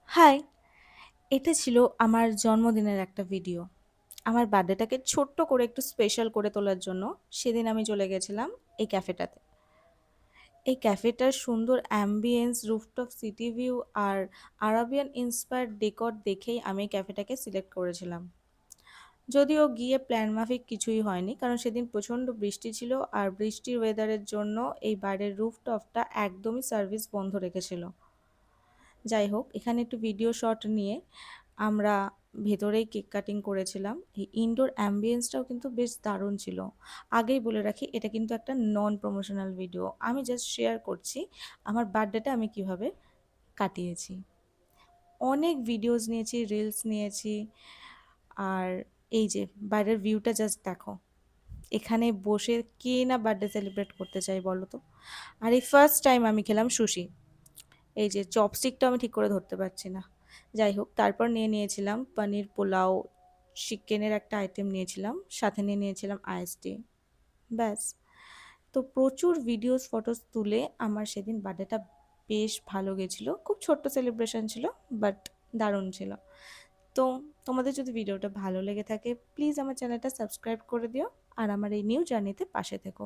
High! এটা ছিল আমার জন্মদিনের একটা ভিডিও। আমার বার্থডেটাকে ছোট্ট করে একটু স্পেশাল করে তোলার জন্য সেদিন আমি চলে গেছিলাম এই ক্যাফেটাতে। এই ক্যাফেটার সুন্দর অ্যাম্বিয়েন্স, রুফটপ সিটি ভিউ আর আরাবিয়ান ইন্সপায়ার্ড ডেকর দেখেই আমি এই ক্যাফেটাকে সিলেক্ট করেছিলাম। যদিও গিয়ে প্ল্যান মাফিক কিছুই হয়নি, কারণ সেদিন প্রচণ্ড বৃষ্টি ছিল আর বৃষ্টির ওয়েদারের জন্য এই বারের রুফটপটা একদমই সার্ভিস বন্ধ রেখেছিল। যাই হোক, এখানে একটু ভিডিও শট নিয়ে আমরা ভেতরেই কেক কাটিং করেছিলাম। এই ইনডোর অ্যাম্বিয়েন্সটাও কিন্তু বেশ দারুণ ছিল। আগেই বলে রাখি, এটা কিন্তু একটা নন প্রমোশনাল ভিডিও। আমি জাস্ট শেয়ার করছি আমার বার্থডেটা আমি কিভাবে কাটিয়েছি। অনেক ভিডিওস নিয়েছি, রিলস নিয়েছি। আর এই যে বাইরের ভিউটা জাস্ট দেখো। এখানে বসে কে না বার্থডে সেলিব্রেট করতে চাই বলো তো? আর এই ফার্স্ট টাইম আমি খেলাম সুশি। এই যে চপস্টিকটা আমি ঠিক করে ধরতে পারছি না। যাই হোক, তারপর নিয়েছিলাম পনির পোলাও, চিকেনের একটা আইটেম নিয়েছিলাম, সাথে নিয়েছিলাম আইস টি। ব্যাস। তো প্রচুর ভিডিওস, ফটোস তুলে আমার সেদিন বার্থডেটা বেশ ভালো গেছিলো। খুব ছোট্ট সেলিব্রেশন ছিল, বাট দারুণ ছিল। তো তোমাদের যদি ভিডিওটা ভালো লেগে থাকে, প্লিজ আমার চ্যানেলটা সাবস্ক্রাইব করে দিও আর আমার এই নিউ জার্নিতে পাশে থেকো।